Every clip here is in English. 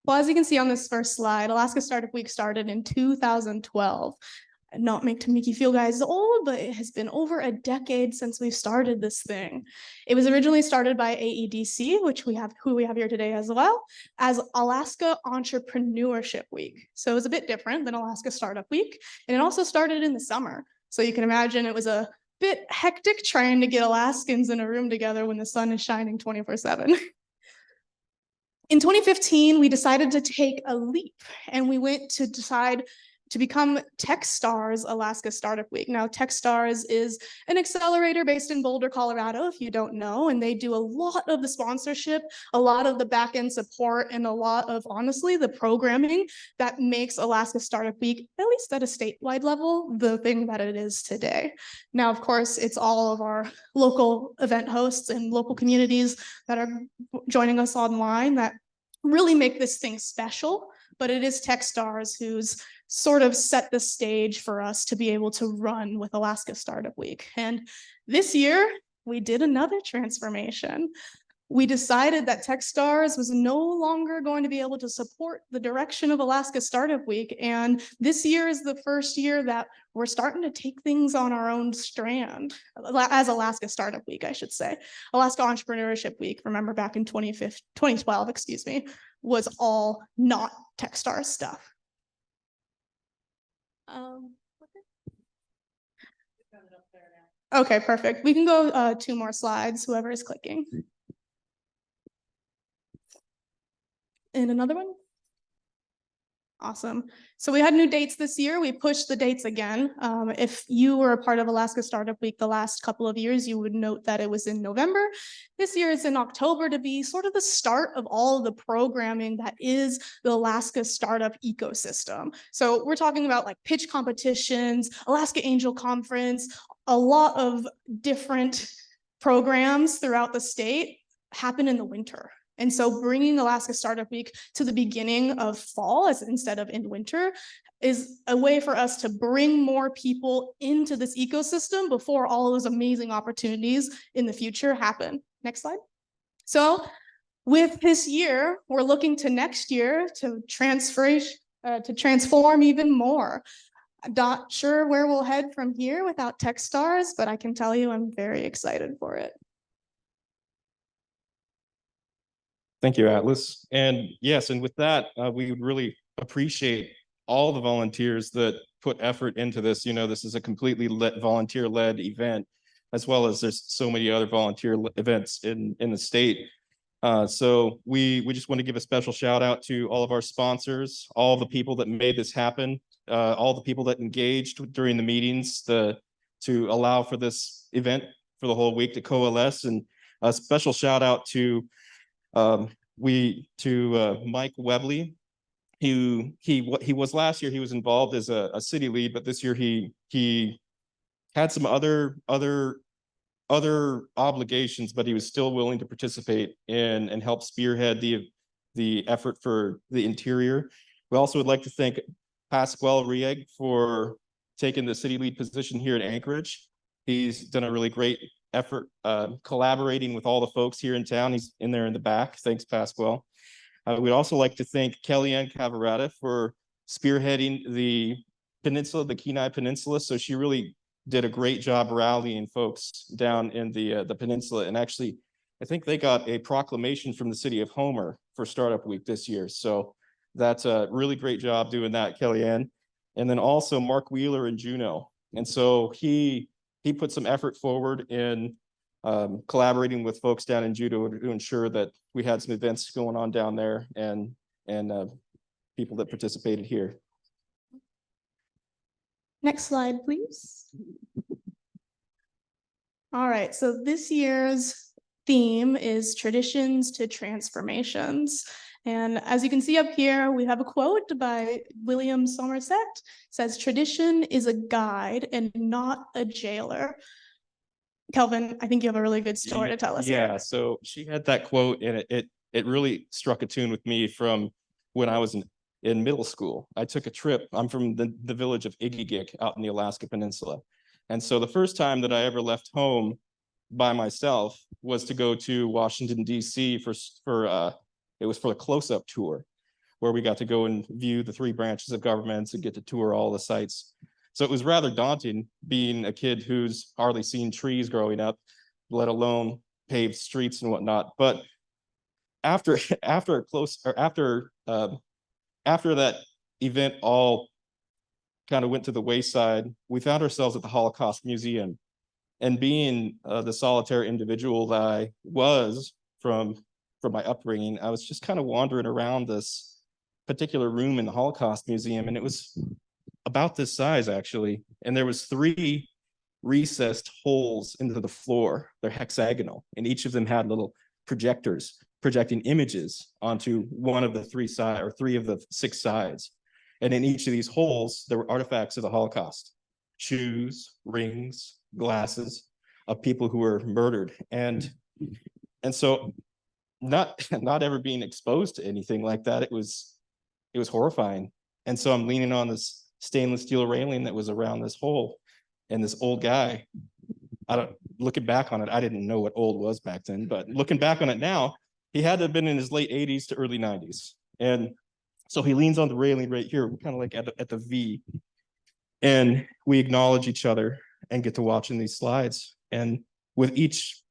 Well, as you can see on this first slide, Alaska Startup Week started in 2012. Not to make you feel guys old, but it has been over a decade since we've started this thing. It was originally started by AEDC, who we have here today as well, as Alaska Entrepreneurship Week. So it was a bit different than Alaska Startup Week, and it also started in the summer. So you can imagine it was a bit hectic trying to get Alaskans in a room together when the sun is shining 24/7. In 2015, we decided to take a leap, and we went to decide to become Techstars Alaska Startup Week. Now, Techstars is an accelerator based in Boulder, Colorado, if you don't know, and they do a lot of the sponsorship, a lot of the back-end support, and a lot of, honestly, the programming that makes Alaska Startup Week, at least at a statewide level, the thing that it is today. Now, of course, it's all of our local event hosts and local communities that are joining us online that really make this thing special, but it is Techstars who's sort of set the stage for us to be able to run with Alaska Startup Week. And this year, we did another transformation. We decided that Techstars was no longer going to be able to support the direction of Alaska Startup Week. And this year is the first year that we're starting to take things on our own strand, as Alaska Startup Week, I should say. Alaska Entrepreneurship Week, remember back in 2012, was all not Techstars stuff. Okay, perfect. We can go 2 more slides, whoever is clicking. And another one. Awesome. So we had new dates this year. We pushed the dates again. If you were a part of Alaska Startup Week the last couple of years, you would note that it was in November. This year it's in October to be sort of the start of all of the programming that is the Alaska startup ecosystem. So we're talking about like pitch competitions, Alaska Angel Conference, a lot of different programs throughout the state happen in the winter. And so bringing Alaska Startup Week to the beginning of fall instead of in winter is a way for us to bring more people into this ecosystem before all of those amazing opportunities in the future happen. Next slide. So with this year, we're looking to next year to transform even more. I'm not sure where we'll head from here without Techstars, but I can tell you I'm very excited for it. Thank you, Atlas. And yes, and with that, we would really appreciate all the volunteers that put effort into this. You know, this is a completely volunteer-led event, as well as there's so many other volunteer events in the state. So we just want to give a special shout out to all of our sponsors, all the people that made this happen, all the people that engaged during the meetings to allow for this event for the whole week to coalesce. And a special shout out to Mike Webley, who he was last year. He was involved as a city lead, but this year he had some other obligations, but he was still willing to participate and help spearhead the effort for the interior. We also would like to thank Pasquale Rieg for taking the city lead position here in Anchorage. He's done a really great effort collaborating with all the folks here in town. He's in there in the back. Thanks, Pasquale. We'd also like to thank Kellyanne Cavarata for spearheading the peninsula, the Kenai Peninsula. So she really did a great job rallying folks down in the peninsula. And actually, I think they got a proclamation from the city of Homer for Startup Week this year. So that's a really great job doing that, Kellyanne. And then also Mark Wheeler in Juneau. And so he put some effort forward in collaborating with folks down in Juneau to ensure that we had some events going on down there and people that participated here. Next slide, please. All right, so this year's theme is Traditions to Transformations. And as you can see up here, we have a quote by William Somerset. It says, "Tradition is a guide and not a jailer." Kelvin, I think you have a really good story to tell us. Yeah, here. So she had that quote, and it really struck a tune with me from when I was in middle school. I took a trip. I'm from the village of Igigik out in the Alaska Peninsula. And so the first time that I ever left home by myself was to go to Washington, D.C. for it was for the close-up tour. where we got to go and view the 3 branches of governments and get to tour all the sites. So it was rather daunting being a kid who's hardly seen trees growing up, let alone paved streets and whatnot. But after that event all kind of went to the wayside, we found ourselves at the Holocaust Museum. And being the solitary individual that I was from my upbringing, I was just kind of wandering around this particular room in the Holocaust Museum, and it was about this size actually. And there was 3 recessed holes into the floor. They're hexagonal, and each of them had little projectors projecting images onto one of the 3 sides, or 3 of the 6 sides. And in each of these holes, there were artifacts of the Holocaust: shoes, rings, glasses of people who were murdered. And so not ever being exposed to anything like that, it was horrifying. And so I'm leaning on this stainless steel railing that was around this hole, and this old guy, looking back on it, I didn't know what old was back then, but looking back on it now, he had to have been in his late 80s to early 90s. And so he leans on the railing right here, kind of like at the V, and we acknowledge each other and get to watching these slides. And with each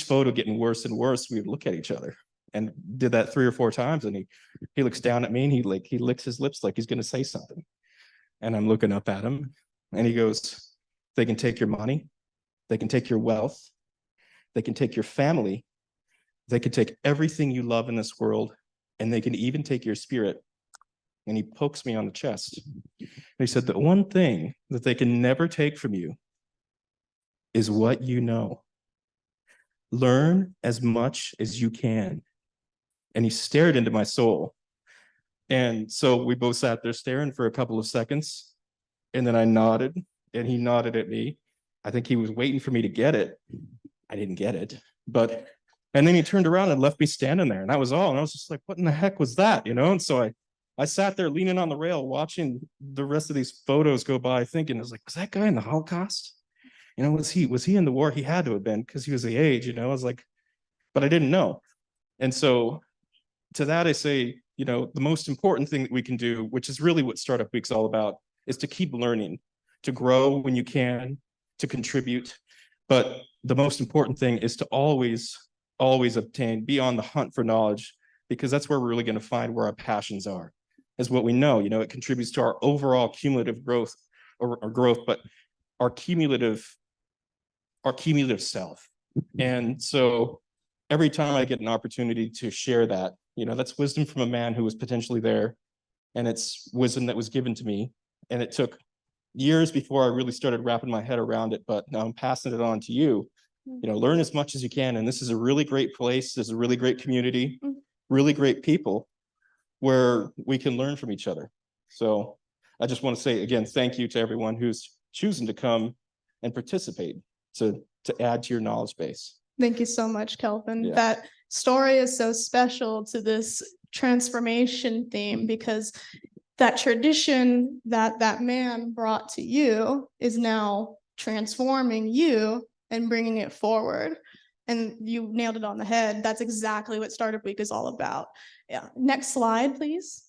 photo getting worse and worse, we would look at each other, and did that 3 or 4 times. And he looks down at me, and he licks his lips like he's going to say something. And I'm looking up at him, and he goes, "They can take your money, they can take your wealth, they can take your family, they can take everything you love in this world, and they can even take your spirit." And he pokes me on the chest. And he said, "The one thing that they can never take from you is what you know. Learn as much as you can." And he stared into my soul. And so we both sat there staring for a couple of seconds. And then I nodded, and he nodded at me. I think he was waiting for me to get it. I didn't get it. And then he turned around and left me standing there. And that was all. And I was just like, what in the heck was that? And so I sat there leaning on the rail, watching the rest of these photos go by, thinking, I was like, was that guy in the Holocaust? Was he in the war? He had to have been, because he was the age, I was like, but I didn't know. And so to that, I say, the most important thing that we can do, which is really what Startup Week's all about, is to keep learning, to grow when you can, to contribute. But the most important thing is to always be on the hunt for knowledge, because that's where we're really going to find where our passions are, is what we know. It contributes to our overall cumulative growth or growth, but our cumulative self. And so every time I get an opportunity to share that, that's wisdom from a man who was potentially there, and it's wisdom that was given to me. And it took years before I really started wrapping my head around it, but now I'm passing it on to you. Learn as much as you can. And this is a really great place. There's a really great community, really great people where we can learn from each other. So I just want to say again, thank you to everyone who's choosing to come and participate to add to your knowledge base. Thank you so much, Kelvin. Yeah. That story is so special to this transformation theme, because that tradition that man brought to you is now transforming you and bringing it forward. And you nailed it on the head. That's exactly what Startup Week is all about. Yeah. Next slide, please.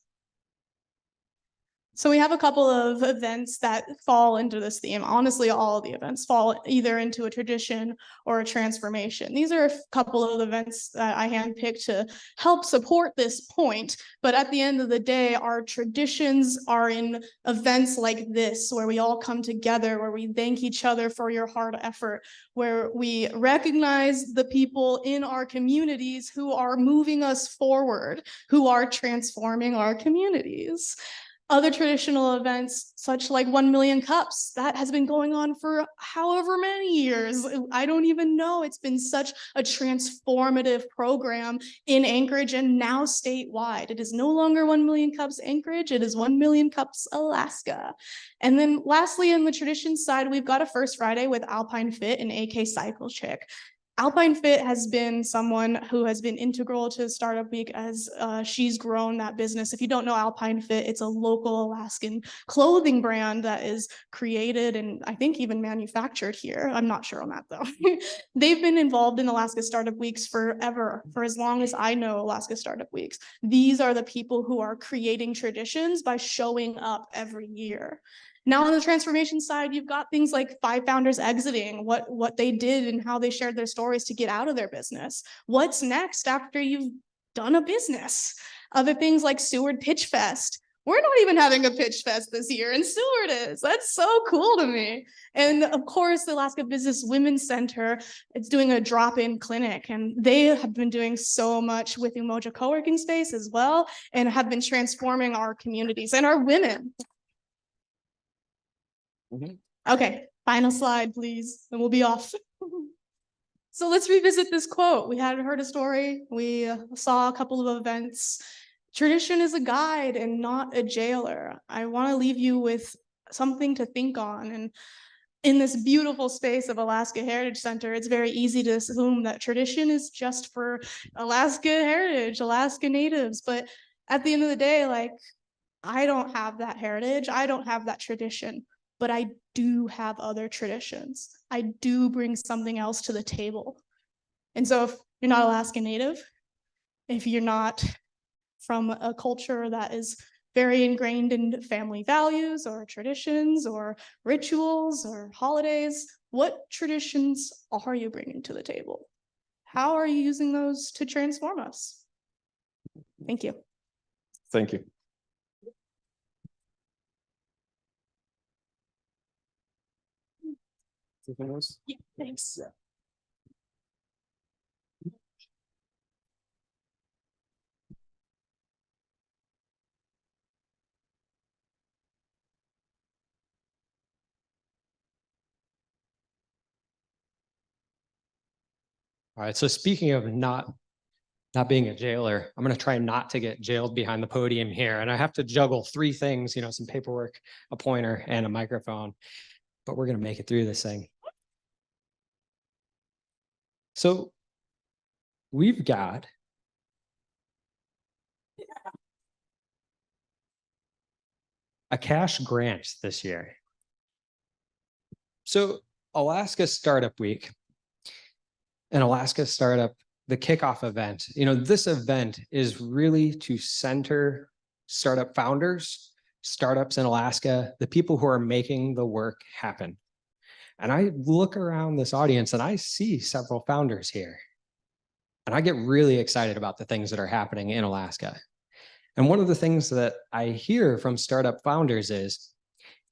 So we have a couple of events that fall into this theme. Honestly, all of the events fall either into a tradition or a transformation. These are a couple of events that I handpicked to help support this point. But at the end of the day, our traditions are in events like this, where we all come together, where we thank each other for your hard effort, where we recognize the people in our communities who are moving us forward, who are transforming our communities. Other traditional events, such like 1 Million Cups, that has been going on for however many years. I don't even know. It's been such a transformative program in Anchorage and now statewide. It is no longer 1 Million Cups Anchorage, it is 1 Million Cups Alaska. And then lastly, in the tradition side, we've got a First Friday with Alpine Fit and AKSuWk2023. Alpine Fit has been someone who has been integral to Startup Week as she's grown that business. If you don't know Alpine Fit, it's a local Alaskan clothing brand that is created and I think even manufactured here. I'm not sure on that though. They've been involved in Alaska Startup Weeks forever, for as long as I know Alaska Startup Weeks. These are the people who are creating traditions by showing up every year. Now on the transformation side, you've got things like 5 founders exiting, what they did and how they shared their stories to get out of their business. What's next after you've done a business? Other things like Seward Pitch Fest. We're not even having a pitch fest this year, and Seward is. That's so cool to me. And of course, the Alaska Business Women's Center is doing a drop-in clinic, and they have been doing so much with Umoja co-working space as well, and have been transforming our communities and our women. Okay, final slide, please, and we'll be off. So let's revisit this quote. We had heard a story. We saw a couple of events. Tradition is a guide and not a jailer. I want to leave you with something to think on. And in this beautiful space of Alaska Heritage Center, it's very easy to assume that tradition is just for Alaska heritage, Alaska natives. But at the end of the day, like, I don't have that heritage. I don't have that tradition. But I do have other traditions. I do bring something else to the table. And so if you're not Alaska Native, if you're not from a culture that is very ingrained in family values or traditions or rituals or holidays, what traditions are you bringing to the table? How are you using those to transform us? Thank you. Thank you. Yeah, thanks. All right, so speaking of not being a jailer, I'm going to try not to get jailed behind the podium here. And I have to juggle 3 things, some paperwork, a pointer, and a microphone. But we're going to make it through this thing. So we've got a cash grant this year. So Alaska Startup Week and Alaska Startup, the kickoff event, this event is really to center startup founders, startups in Alaska, the people who are making the work happen. And I look around this audience and I see several founders here. And I get really excited about the things that are happening in Alaska. And one of the things that I hear from startup founders is,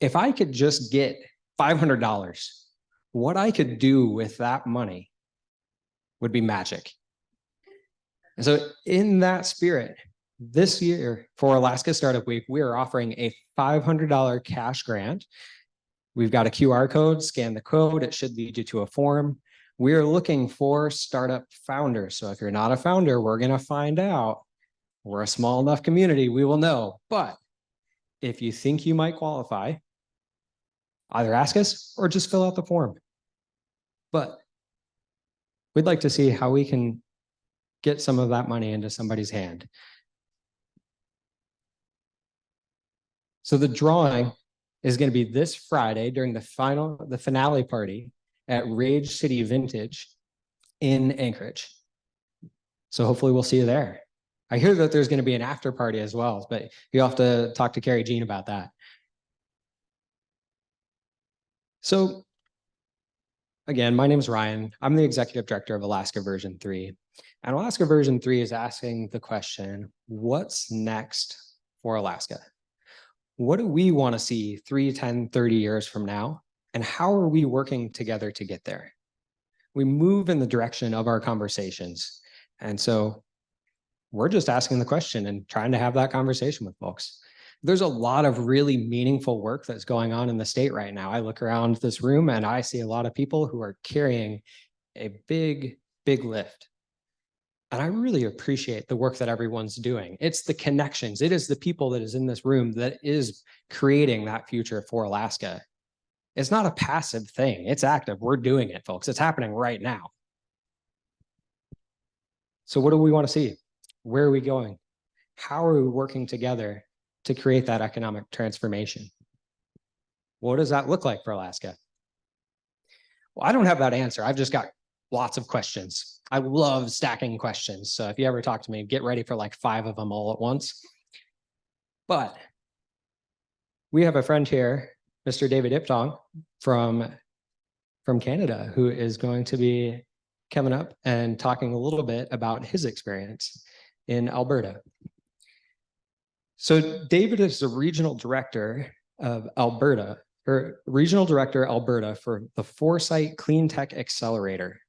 if I could just get $500, what I could do with that money would be magic. And so in that spirit, this year for Alaska Startup Week, we are offering a $500 cash grant. We've got a QR code, scan the code, it should lead you to a form. We are looking for startup founders. So if you're not a founder, we're going to find out. We're a small enough community, we will know. But if you think you might qualify, either ask us or just fill out the form. But we'd like to see how we can get some of that money into somebody's hand. So the drawing is going to be this Friday during the finale party at Rage City Vintage in Anchorage. So hopefully we'll see you there. I hear that there's going to be an after party as well, but you'll have to talk to Carrie Jean about that. So again, my name is Ryan. I'm the executive director of Alaska version 3. And Alaska version 3 is asking the question, what's next for Alaska? What do we want to see 3, 10, 30 years from now? And how are we working together to get there? We move in the direction of our conversations. And so we're just asking the question and trying to have that conversation with folks. There's a lot of really meaningful work that's going on in the state right now. I look around this room and I see a lot of people who are carrying a big, big lift. And I really appreciate the work that everyone's doing. It's the connections. It is the people that is in this room that is creating that future for Alaska. It's not a passive thing. It's active. We're doing it, folks. It's happening right now. So what do we want to see? Where are we going? How are we working together to create that economic transformation? What does that look like for Alaska? Well, I don't have that answer. I've just got lots of questions. I love stacking questions. So if you ever talk to me, get ready for like 5 of them all at once. But we have a friend here, Mr. David Iptong from Canada, who is going to be coming up and talking a little bit about his experience in Alberta. So David is the regional director of Alberta, or regional director Alberta for the Foresight Clean Tech Accelerator,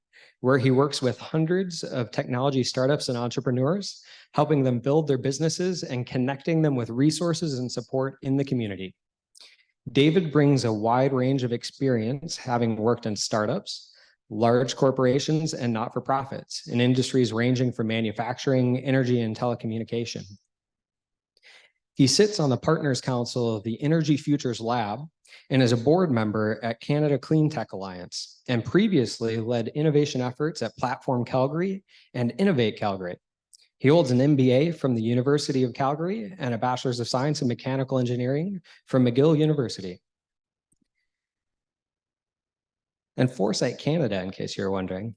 where he works with hundreds of technology startups and entrepreneurs, helping them build their businesses and connecting them with resources and support in the community. David brings a wide range of experience, having worked in startups, large corporations, and not-for-profits in industries ranging from manufacturing, energy, and telecommunication. He sits on the Partners Council of the Energy Futures Lab and is a board member at Canada Clean Tech Alliance, and previously led innovation efforts at Platform Calgary and Innovate Calgary. He holds an MBA from the University of Calgary and a Bachelor's of Science in Mechanical Engineering from McGill University. And Foresight Canada, in case you're wondering,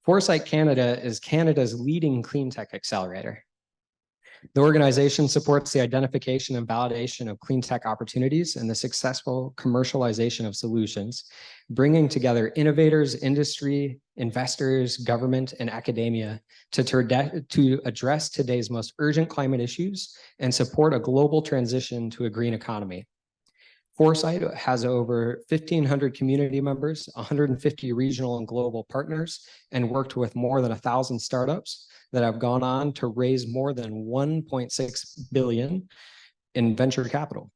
Foresight Canada is Canada's leading clean tech accelerator. The organization supports the identification and validation of clean tech opportunities and the successful commercialization of solutions, bringing together innovators, industry, investors, government, and academia to address today's most urgent climate issues and support a global transition to a green economy. Foresight has over 1,500 community members, 150 regional and global partners, and worked with more than 1,000 startups that have gone on to raise more than 1.6 billion in venture capital.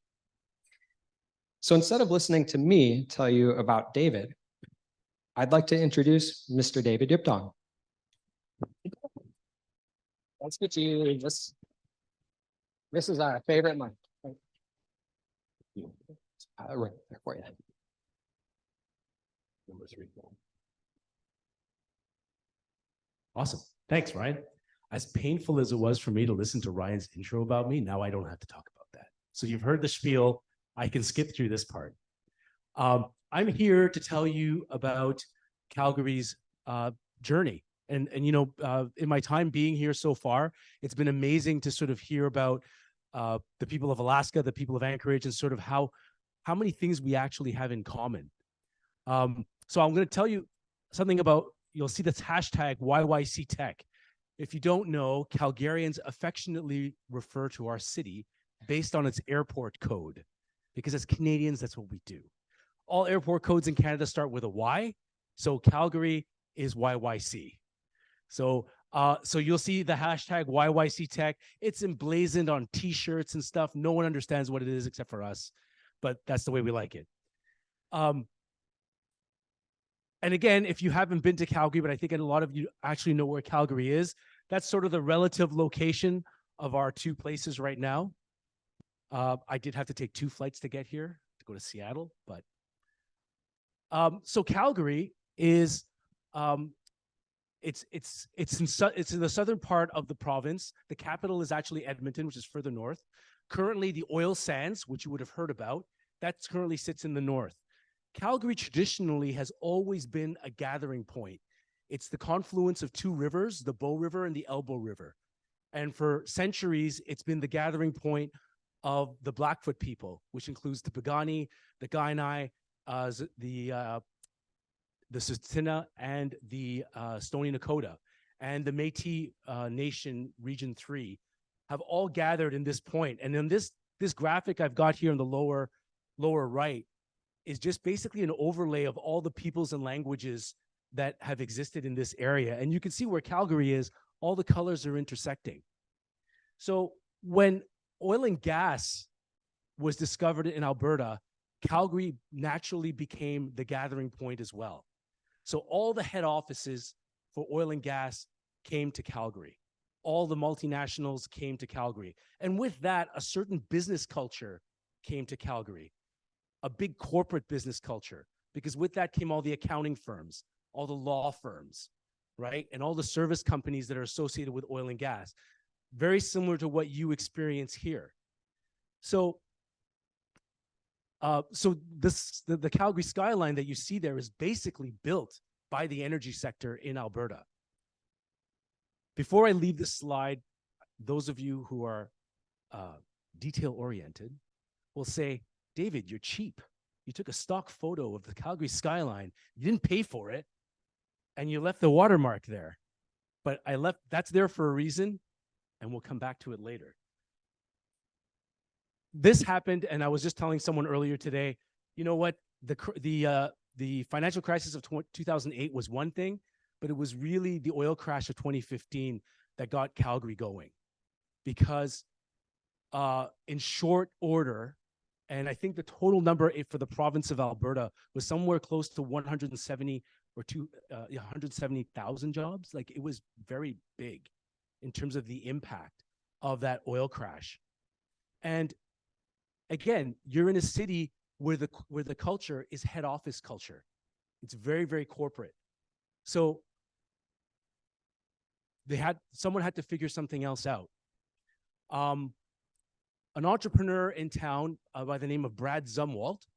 So instead of listening to me tell you about David, I'd like to introduce Mr. David Iptong. That's good to you. This is our favorite one. Right there for you. Number 3. Awesome. Thanks, Ryan. As painful as it was for me to listen to Ryan's intro about me, now I don't have to talk about that. So you've heard the spiel. I can skip through this part. I'm here to tell you about Calgary's journey. And you know, in my time being here so far, it's been amazing to sort of hear about the people of Alaska, the people of Anchorage, and sort of how many things we actually have in common. So I'm going to tell you something about, you'll see this hashtag YYC Tech. If you don't know, Calgarians affectionately refer to our city based on its airport code, because as Canadians, that's what we do. All airport codes in Canada start with a Y, so Calgary is YYC. So you'll see the hashtag YYC Tech. It's emblazoned on T-shirts and stuff. No one understands what it is except for us, but that's the way we like it. And again, if you haven't been to Calgary, but I think a lot of you actually know where Calgary is, that's sort of the relative location of our 2 places right now. I did have to take 2 flights to get here to go to Seattle, but so Calgary is it's in the southern part of the province. The capital is actually Edmonton, which is further north. Currently, the oil sands, which you would have heard about, that currently sits in the north. Calgary traditionally has always been a gathering point. It's the confluence of 2 rivers, the Bow River and the Elbow River. And for centuries, it's been the gathering point of the Blackfoot people, which includes the Piikani, the Kainai, the Tsuut'ina, and the Stoney Nakoda. And the Métis Nation, Region 3, have all gathered in this point. And in this graphic I've got here in the lower right is just basically an overlay of all the peoples and languages that have existed in this area. And you can see where Calgary is, all the colors are intersecting. So when oil and gas was discovered in Alberta, Calgary naturally became the gathering point as well. So all the head offices for oil and gas came to Calgary. All the multinationals came to Calgary. And with that, a certain business culture came to Calgary, a big corporate business culture, because with that came all the accounting firms, all the law firms, right? And all the service companies that are associated with oil and gas, very similar to what you experience here. So, the Calgary skyline that you see there is basically built by the energy sector in Alberta. Before I leave this slide, those of you who are detail-oriented will say, David, you're cheap. You took a stock photo of the Calgary skyline. You didn't pay for it, and you left the watermark there. But that's there for a reason, and we'll come back to it later. This happened, and I was just telling someone earlier today, you know what? The financial crisis of 2008 was one thing, but it was really the oil crash of 2015 that got Calgary going. Because in short order, and I think the total number for the province of Alberta was somewhere close to 170,000 jobs. Like, it was very big in terms of the impact of that oil crash. And again, you're in a city where the culture is head office culture. It's very, very corporate. So someone had to figure something else out. An entrepreneur in town by the name of Brad Zumwalt,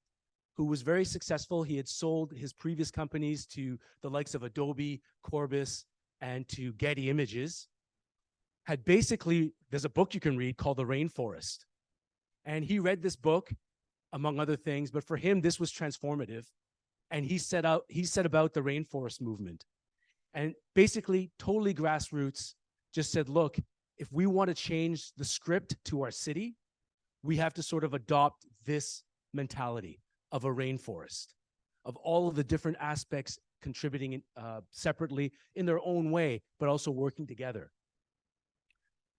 who was very successful. He had sold his previous companies to the likes of Adobe, Corbis, and to Getty Images. There's a book you can read called The Rainforest. And he read this book, among other things, but for him, this was transformative. And he set about the rainforest movement. And basically, totally grassroots, just said, look, if we want to change the script to our city, we have to sort of adopt this mentality of a rainforest, of all of the different aspects contributing separately in their own way, but also working together.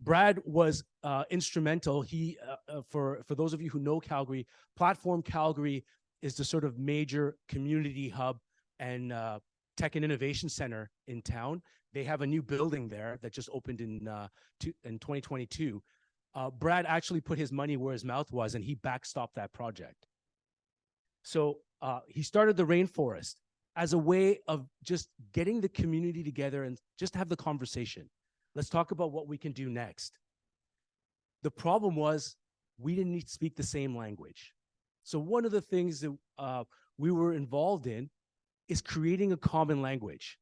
Brad was instrumental. For those of you who know Calgary, Platform Calgary is the sort of major community hub and tech and innovation center in town. They have a new building there that just opened in 2022. Brad actually put his money where his mouth was, and he backstopped that project. So he started the Rainforest as a way of just getting the community together and just have the conversation. Let's talk about what we can do next. The problem was we didn't speak the same language. So one of the things that we were involved in is creating a common language.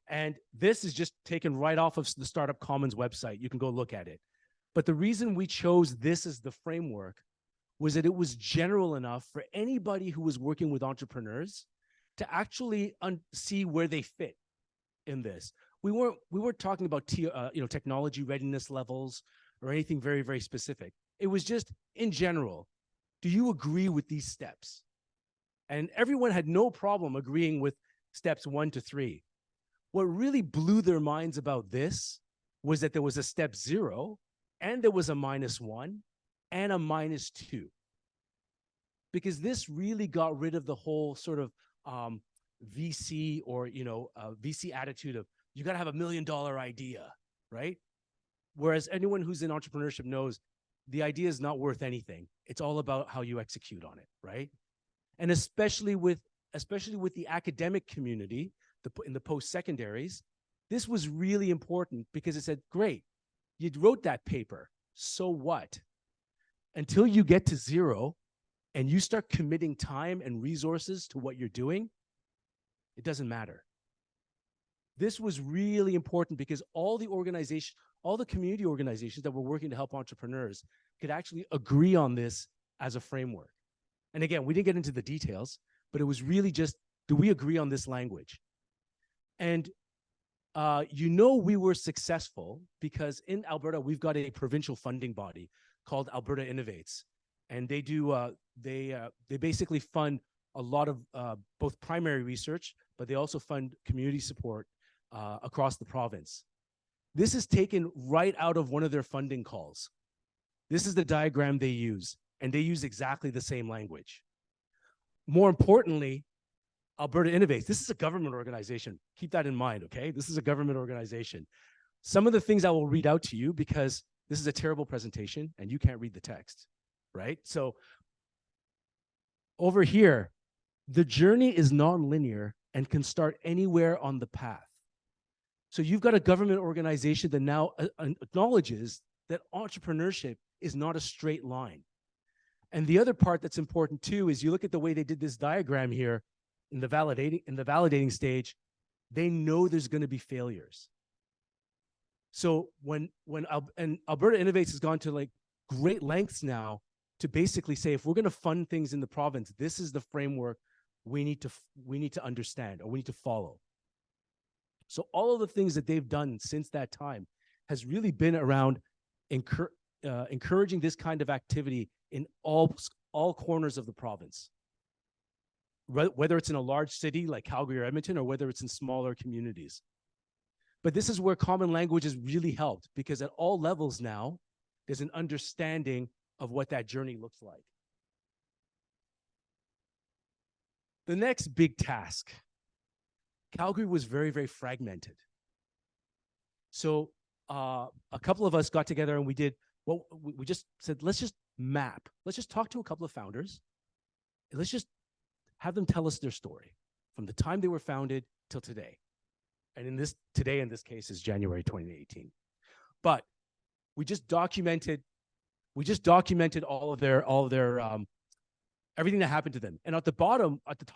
And this is just taken right off of the Startup Commons website. You can go look at it. But the reason we chose this as the framework was that it was general enough for anybody who was working with entrepreneurs to actually see where they fit in this. We weren't talking about technology readiness levels or anything very, very specific. It was just in general. Do you agree with these steps? And everyone had no problem agreeing with steps 1 to 3. What really blew their minds about this was that there was a step 0, and there was a -1 and a -2. Because this really got rid of the whole sort of VC or VC attitude of you got to have $1 million idea, right? Whereas anyone who's in entrepreneurship knows the idea is not worth anything. It's all about how you execute on it, right? And especially with the academic community, in the post-secondaries, this was really important because it said, great, you wrote that paper, so what? Until you get to 0 and you start committing time and resources to what you're doing, it doesn't matter. This was really important because all the community organizations that were working to help entrepreneurs could actually agree on this as a framework. And again, we didn't get into the details, but it was really just, do we agree on this language? And we were successful because in Alberta, we've got a provincial funding body called Alberta Innovates. And they do, they basically fund a lot of both primary research, but they also fund community support across the province. This is taken right out of one of their funding calls. This is the diagram they use, and they use exactly the same language. More importantly, Alberta Innovates. This is a government organization. Keep that in mind, okay? This is a government organization. Some of the things I will read out to you because this is a terrible presentation and you can't read the text, right? So over here, the journey is non-linear and can start anywhere on the path. So you've got a government organization that now acknowledges that entrepreneurship is not a straight line. And the other part that's important too is you look at the way they did this diagram here in the validating stage, they know there's going to be failures. So when Alberta Innovates has gone to like great lengths now to basically say, if we're going to fund things in the province, this is the framework we need to understand, or we need to follow. So all of the things that they've done since that time has really been around encouraging this kind of activity in all corners of the province, whether it's in a large city like Calgary or Edmonton, or whether it's in smaller communities. But this is where common language has really helped, because at all levels now, there's an understanding of what that journey looks like. The next big task, Calgary was very, very fragmented. So a couple of us got together and we did, well, we just said, let's just map. Let's just talk to a couple of founders. And let's just have them tell us their story from the time they were founded till today. And today in this case is January 2018. But we just documented all of their everything that happened to them. And at the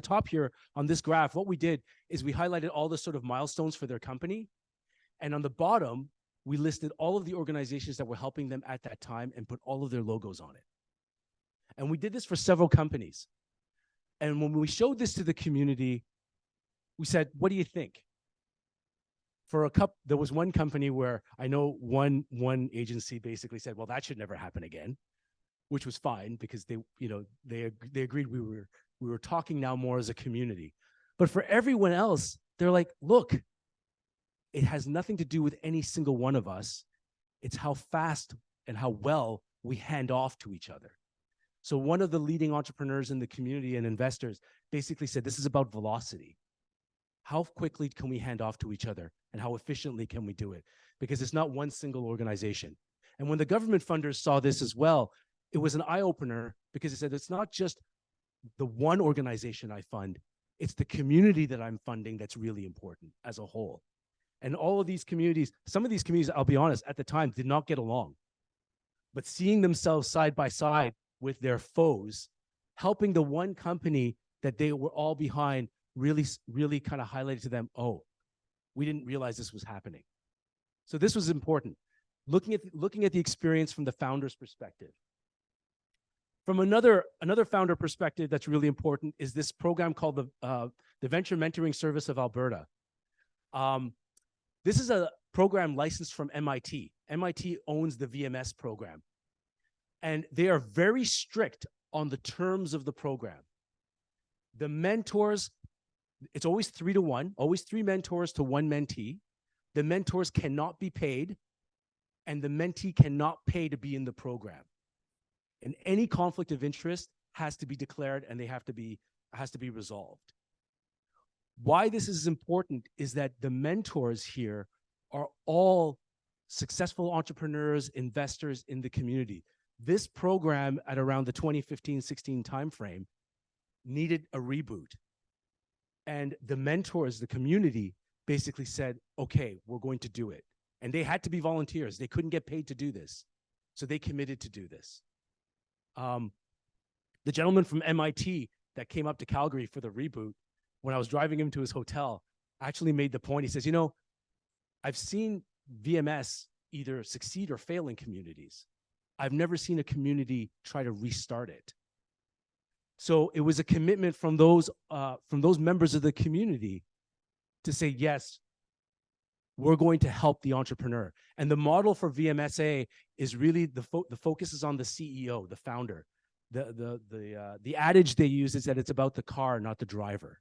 top here on this graph, what we did is we highlighted all the sort of milestones for their company. And on the bottom, we listed all of the organizations that were helping them at that time and put all of their logos on it. And we did this for several companies. And when we showed this to the community, we said, what do you think? There was one company where I know one agency basically said, well, that should never happen again, which was fine because they agreed we were talking now more as a community. But for everyone else, they're like, look, it has nothing to do with any single one of us. It's how fast and how well we hand off to each other. So one of the leading entrepreneurs in the community and investors basically said, this is about velocity. How quickly can we hand off to each other, and how efficiently can we do it? Because it's not one single organization. And when the government funders saw this as well, it was an eye-opener, because it said, it's not just the one organization I fund, it's the community that I'm funding that's really important as a whole. And all of these communities, some of these communities, I'll be honest, at the time did not get along. But seeing themselves side by side with their foes, helping the one company that they were all behind really kind of highlighted to them, oh, we didn't realize this was happening. So this was important. Looking at the experience from the founder's perspective. From another founder perspective that's really important is this program called the Venture Mentoring Service of Alberta. This is a program licensed from MIT. MIT owns the VMS program. And they are very strict on the terms of the program. The mentors, it's always 3-to-1, always 3 mentors to 1 mentee. The mentors cannot be paid, and the mentee cannot pay to be in the program. And any conflict of interest has to be declared, and has to be resolved. Why this is important is that the mentors here are all successful entrepreneurs, investors in the community. This program at around the 2015-16 timeframe needed a reboot. And the mentors, the community, basically said, okay, we're going to do it. And they had to be volunteers. They couldn't get paid to do this. So they committed to do this. The gentleman from MIT that came up to Calgary for the reboot, when I was driving him to his hotel, actually made the point. He says, I've seen VMS either succeed or fail in communities. I've never seen a community try to restart it. So it was a commitment from those members of the community to say, yes, we're going to help the entrepreneur. And the model for VMSA is really the focus is on the CEO, the founder. The adage they use is that it's about the car, not the driver.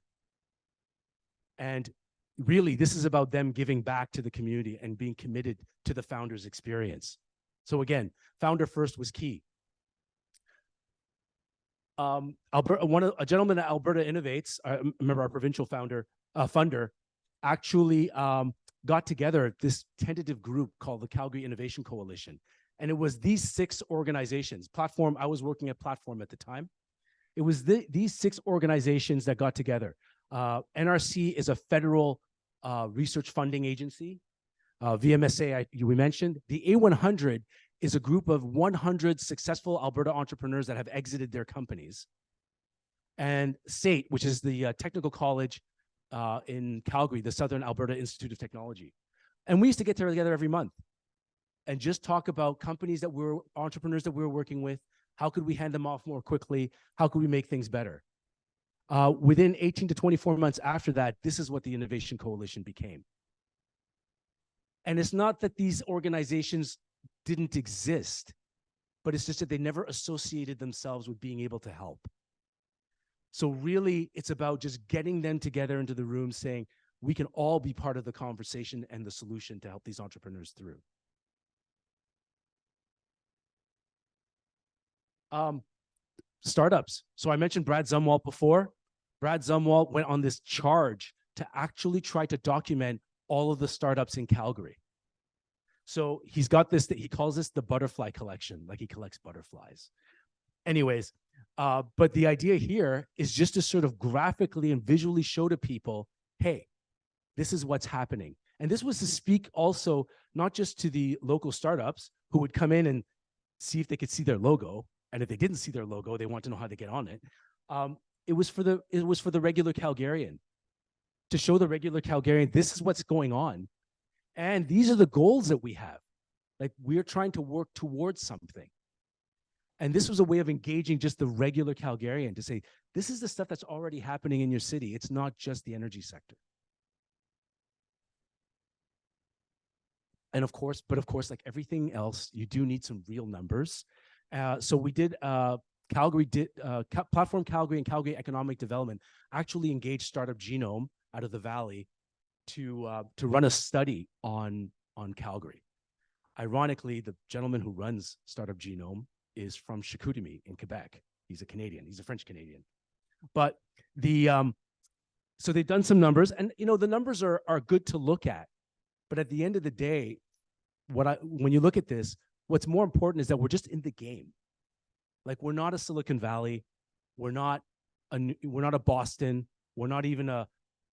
And really, this is about them giving back to the community and being committed to the founder's experience. So again, founder first was key. A gentleman at Alberta Innovates, I remember our provincial funder, actually got together this tentative group called the Calgary Innovation Coalition. And it was these 6 organizations. I was working at Platform at the time. It was these 6 organizations that got together. NRC is a federal research funding agency. VMSA, we mentioned. The A100 is a group of 100 successful Alberta entrepreneurs that have exited their companies. And SAIT, which is the technical college in Calgary, the Southern Alberta Institute of Technology. And we used to get together every month and just talk about companies that we're entrepreneurs that we were working with. How could we hand them off more quickly? How could we make things better? Within 18 to 24 months after that, this is what the Innovation Coalition became. And it's not that these organizations didn't exist, but it's just that they never associated themselves with being able to help. So really, it's about just getting them together into the room saying, we can all be part of the conversation and the solution to help these entrepreneurs through. Startups. So I mentioned Brad Zumwalt before. Brad Zumwalt went on this charge to actually try to document all of the startups in Calgary. So he's got this, he calls this the butterfly collection, like he collects butterflies. Anyways, but the idea here is just to sort of graphically and visually show to people, hey, this is what's happening. And this was to speak also, not just to the local startups who would come in and see if they could see their logo. And if they didn't see their logo, they want to know how to get on it. It was for the regular Calgarian, to show the regular Calgarian, this is what's going on. And these are the goals that we have. Like, we're trying to work towards something. And this was a way of engaging just the regular Calgarian to say, this is the stuff that's already happening in your city. It's not just the energy sector. And of course, like everything else, you do need some real numbers. So we did, Platform Calgary and Calgary Economic Development actually engaged Startup Genome out of the Valley to run a study on Calgary. Ironically, the gentleman who runs Startup Genome is from Chicoutimi in Quebec. He's a Canadian. He's a French Canadian. But so they've done some numbers, and the numbers are good to look at. But at the end of the day, when you look at this, what's more important is that we're just in the game. Like, we're not a Silicon Valley, we're not a Boston, we're not even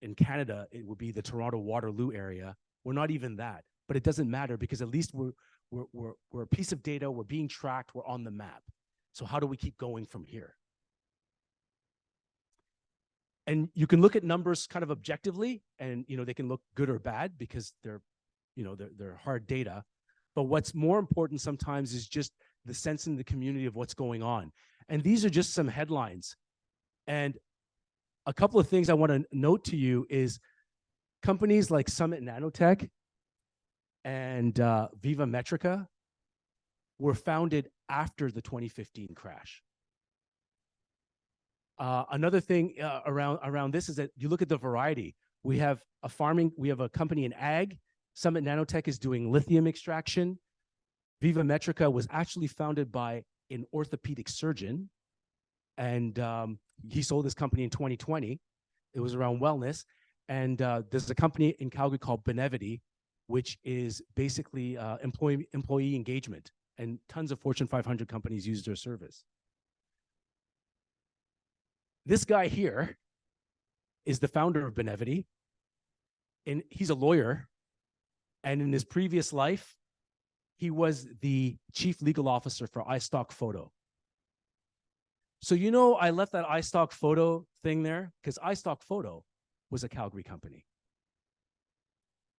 in Canada, it would be the Toronto Waterloo area. We're not even that, but it doesn't matter because at least we're a piece of data, we're being tracked, we're on the map. So how do we keep going from here? And you can look at numbers kind of objectively, and they can look good or bad because they're hard data. But what's more important sometimes is just the sense in the community of what's going on. And these are just some headlines. And a couple of things I want to note to you is companies like Summit Nanotech and Viva Metrica were founded after the 2015 crash. Another thing around this is that you look at the variety. We have a company in ag. Summit Nanotech is doing lithium extraction. Viva Metrica was actually founded by an orthopedic surgeon, and he sold his company in 2020. It was around wellness. And there's a company in Calgary called Benevity, which is basically employee engagement, and tons of Fortune 500 companies use their service. This guy here is the founder of Benevity, and he's a lawyer. And in his previous life, he was the chief legal officer for AKSuWk2023. So, I left that AKSuWk2023 thing there because AKSuWk2023 was a Calgary company.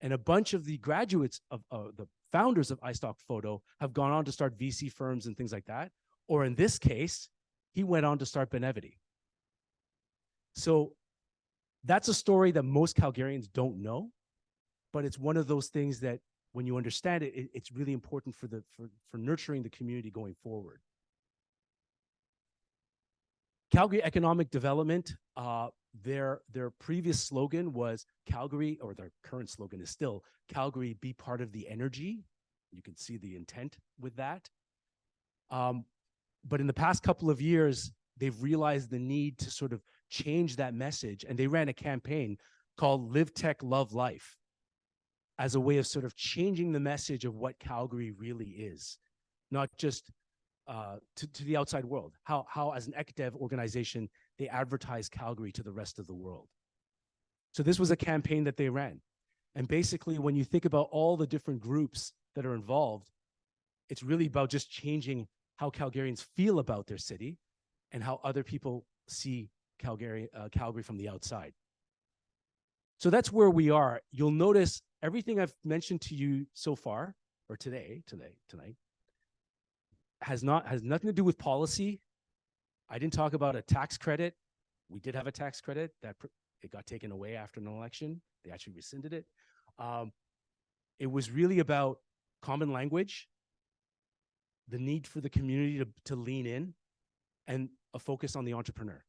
And a bunch of the graduates of the founders of AKSuWk2023 have gone on to start VC firms and things like that. Or in this case, he went on to start Benevity. So that's a story that most Calgarians don't know, but it's one of those things that when you understand it, it's really important for nurturing the community going forward. Calgary Economic Development, their previous slogan was Calgary, or their current slogan is still Calgary, be part of the energy. You can see the intent with that. But in the past couple of years, they've realized the need to sort of change that message. And they ran a campaign called Live Tech, Love Life, as a way of sort of changing the message of what Calgary really is, not just to the outside world, how as an ECDev organization, they advertise Calgary to the rest of the world. So this was a campaign that they ran. And basically, when you think about all the different groups that are involved, it's really about just changing how Calgarians feel about their city and how other people see Calgary from the outside. So that's where we are. You'll notice everything I've mentioned to you so far, or tonight, has nothing to do with policy. I didn't talk about a tax credit. We did have a tax credit that it got taken away after an election. They actually rescinded it. It was really about common language, the need for the community to lean in, and a focus on the entrepreneur.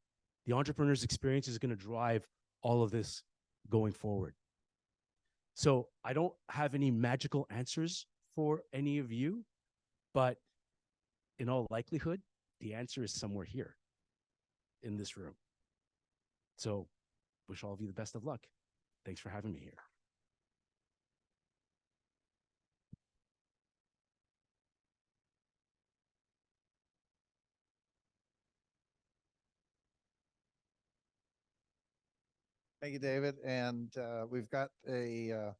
The entrepreneur's experience is going to drive all of this going forward. So I don't have any magical answers for any of you, but in all likelihood, the answer is somewhere here in this room. So wish all of you the best of luck. Thanks for having me here. Thank you, David. And we've got a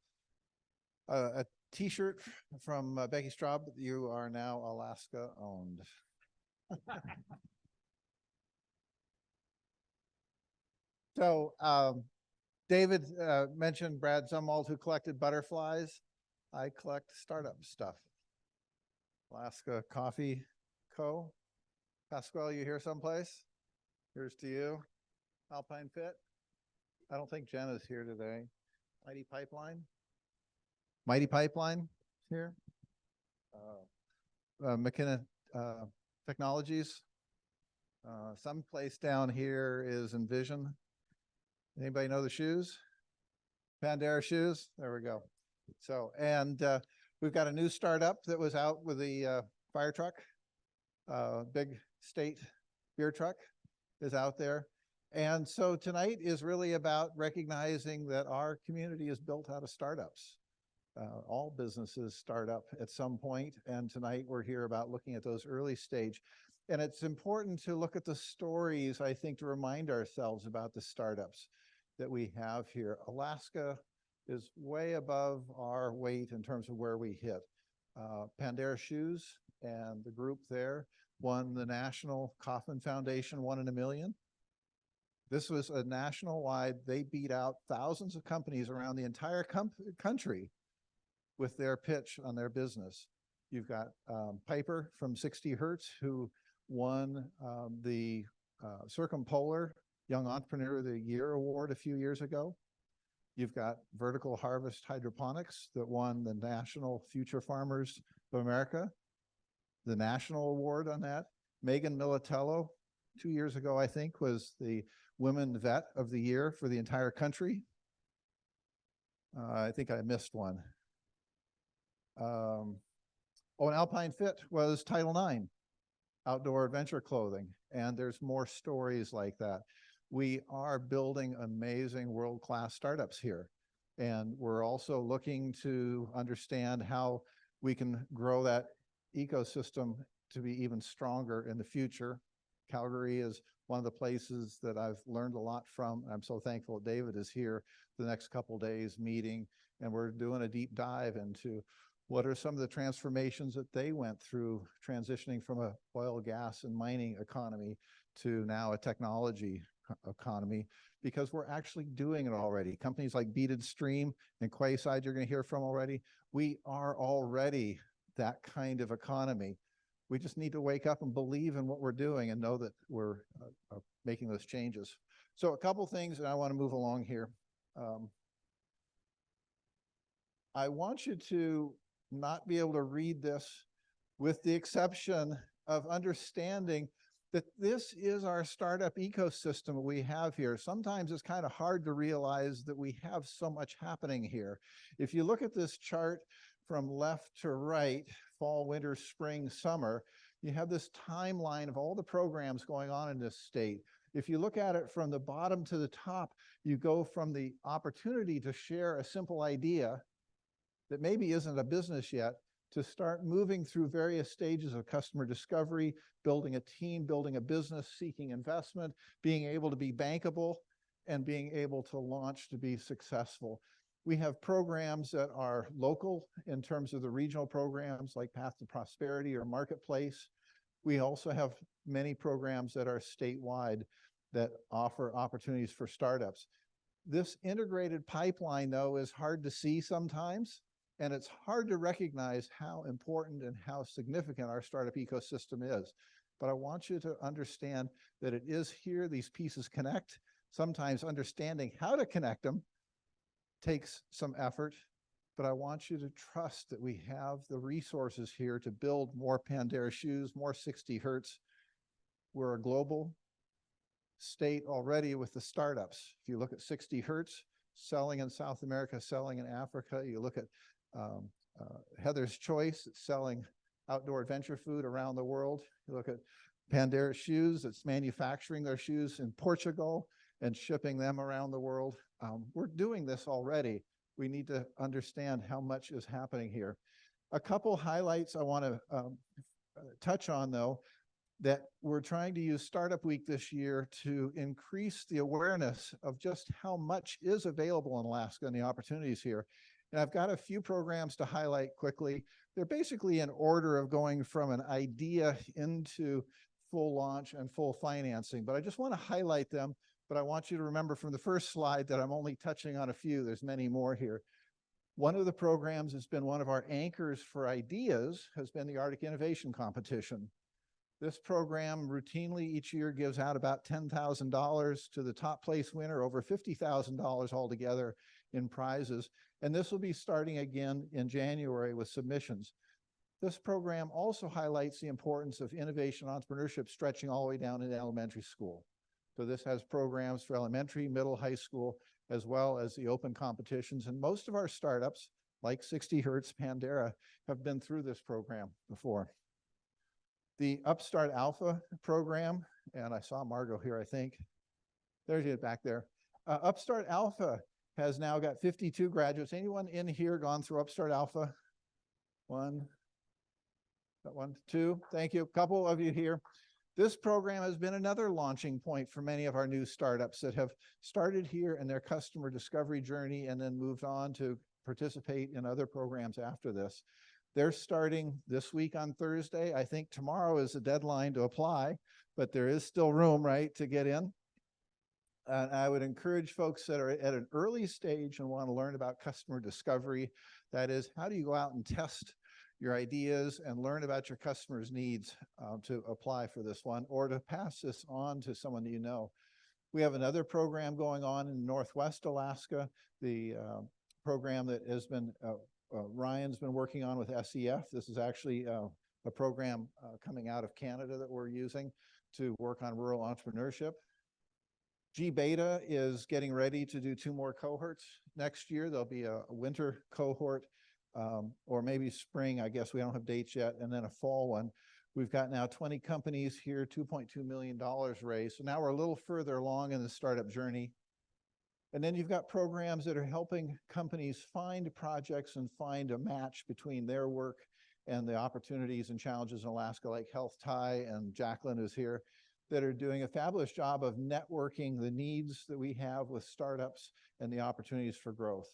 T-shirt from Becky Straub. You are now Alaska owned. So David mentioned Brad Zumwalt, who collected butterflies. I collect startup stuff. Alaska Coffee Co. Pasquale, you here someplace? Here's to you. Alpine Fit. I don't think Jen is here today. Mighty Pipeline here. McKenna Technologies. Someplace down here is Envision. Anybody know the shoes? Pandera shoes. There we go. So, and we've got a new startup that was out with the fire truck. Big state beer truck is out there. And so tonight is really about recognizing that our community is built out of startups. All businesses start up at some point, and tonight we're here about looking at those early stage. And it's important to look at the stories, I think, to remind ourselves about the startups that we have here. Alaska is way above our weight in terms of where we hit. Pandera Shoes and the group there won the National Kauffman Foundation 1 in a Million. This was a national-wide, they beat out thousands of companies around the entire country with their pitch on their business. You've got Piper from 60 Hertz, who won the Circumpolar Young Entrepreneur of the Year Award a few years ago. You've got Vertical Harvest Hydroponics that won the National Future Farmers of America, the national award on that. Megan Militello, 2 years ago, I think, was the Women Vet of the Year for the entire country. I think I missed one. And Alpine Fit was Title IX, outdoor adventure clothing. And there's more stories like that. We are building amazing world-class startups here. And we're also looking to understand how we can grow that ecosystem to be even stronger in the future. Calgary is one of the places that I've learned a lot from. I'm so thankful that David is here the next couple of days meeting, and we're doing a deep dive into what are some of the transformations that they went through, transitioning from a oil, gas, and mining economy to now a technology economy, because we're actually doing it already. Companies like Beaded Stream and Quayside you're going to hear from already. We are already that kind of economy. We just need to wake up and believe in what we're doing and know that we're making those changes. So a couple things, and I want to move along here. I want you to not be able to read this with the exception of understanding that this is our startup ecosystem we have here. Sometimes it's kind of hard to realize that we have so much happening here. If you look at this chart from left to right, fall, winter, spring, summer, you have this timeline of all the programs going on in this state. If you look at it from the bottom to the top, you go from the opportunity to share a simple idea that maybe isn't a business yet, to start moving through various stages of customer discovery, building a team, building a business, seeking investment, being able to be bankable, and being able to launch to be successful. We have programs that are local in terms of the regional programs like Path to Prosperity or Marketplace. We also have many programs that are statewide that offer opportunities for startups. This integrated pipeline, though, is hard to see sometimes, and it's hard to recognize how important and how significant our startup ecosystem is. But I want you to understand that it is here, these pieces connect. Sometimes understanding how to connect them takes some effort, but I want you to trust that we have the resources here to build more Pandera shoes, more 60 Hertz. We're a global state already with the startups. If you look at 60 Hertz, selling in South America, selling in Africa, you look at Heather's Choice, it's selling outdoor adventure food around the world. You look at Pandera Shoes, it's manufacturing their shoes in Portugal and shipping them around the world. We're doing this already. We need to understand how much is happening here. A couple highlights I want to touch on, though, that we're trying to use Startup Week this year to increase the awareness of just how much is available in Alaska and the opportunities here. And I've got a few programs to highlight quickly. They're basically in order of going from an idea into full launch and full financing, but I just want to highlight them. But I want you to remember from the first slide that I'm only touching on a few. There's many more here. One of the programs that's been one of our anchors for ideas has been the Arctic Innovation Competition. This program routinely each year gives out about $10,000 to the top place winner, over $50,000 altogether in prizes. And this will be starting again in January with submissions. This program also highlights the importance of innovation entrepreneurship stretching all the way down into elementary school. So this has programs for elementary, middle, high school, as well as the open competitions. And most of our startups, like 60 Hertz, Pandera, have been through this program before. The Upstart Alpha program, and I saw Margot here, I think. There's you back there. Upstart Alpha has now got 52 graduates. Anyone in here gone through Upstart Alpha? One, two, thank you. A couple of you here. This program has been another launching point for many of our new startups that have started here in their customer discovery journey and then moved on to participate in other programs after this. They're starting this week on Thursday. I think tomorrow is the deadline to apply, but there is still room, right, to get in. And I would encourage folks that are at an early stage and want to learn about customer discovery. That is, how do you go out and test your ideas and learn about your customers' needs to apply for this one or to pass this on to someone that you know. We have another program going on in Northwest Alaska, the program that has been, Ryan's been working on with SEF. This is actually a program coming out of Canada that we're using to work on rural entrepreneurship. G-Beta is getting ready to do 2 more cohorts next year. There'll be a winter cohort or maybe spring, I guess we don't have dates yet, and then a fall one. We've got now 20 companies here, $2.2 million raised. So now we're a little further along in the startup journey. And then you've got programs that are helping companies find projects and find a match between their work and the opportunities and challenges in Alaska, like Health Tie and Jacqueline is here, that are doing a fabulous job of networking the needs that we have with startups and the opportunities for growth.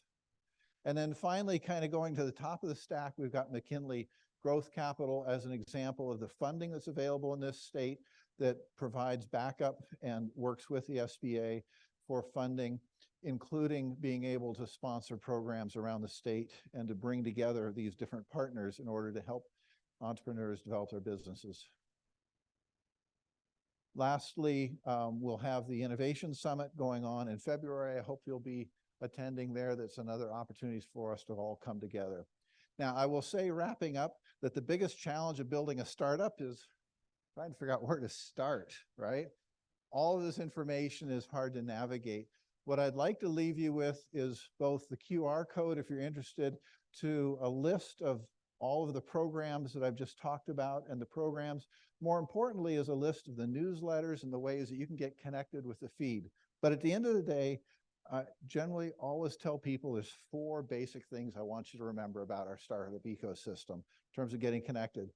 And then finally, kind of going to the top of the stack, we've got McKinley Growth Capital as an example of the funding that's available in this state that provides backup and works with the SBA for funding, including being able to sponsor programs around the state and to bring together these different partners in order to help entrepreneurs develop their businesses. Lastly, we'll have the Innovation Summit going on in February. I hope you'll be attending there. That's another opportunity for us to all come together. Now, I will say, wrapping up, that the biggest challenge of building a startup is trying to figure out where to start, right? All of this information is hard to navigate. What I'd like to leave you with is both the QR code, if you're interested, to a list of all of the programs that I've just talked about and the programs. More importantly, is a list of the newsletters and the ways that you can get connected with the feed. But at the end of the day, generally always tell people there's 4 basic things I want you to remember about our startup ecosystem in terms of getting connected.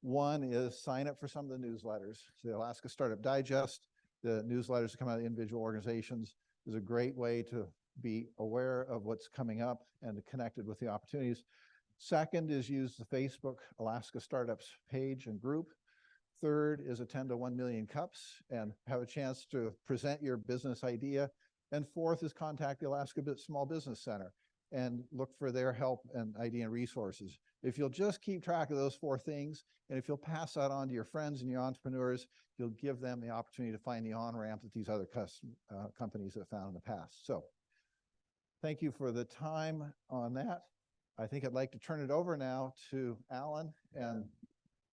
One is sign up for some of the newsletters. So the Alaska Startup Digest, the newsletters that come out of individual organizations, is a great way to be aware of what's coming up and connected with the opportunities. Second is use the Facebook Alaska Startups page and group. Third is attend to 1 Million Cups and have a chance to present your business idea. And fourth is contact the Alaska Small Business Center and look for their help and idea and resources. If you'll just keep track of those 4 things, and if you'll pass that on to your friends and your entrepreneurs, you'll give them the opportunity to find the on-ramp that these other companies have found in the past. So thank you for the time on that. I think I'd like to turn it over now to Alan and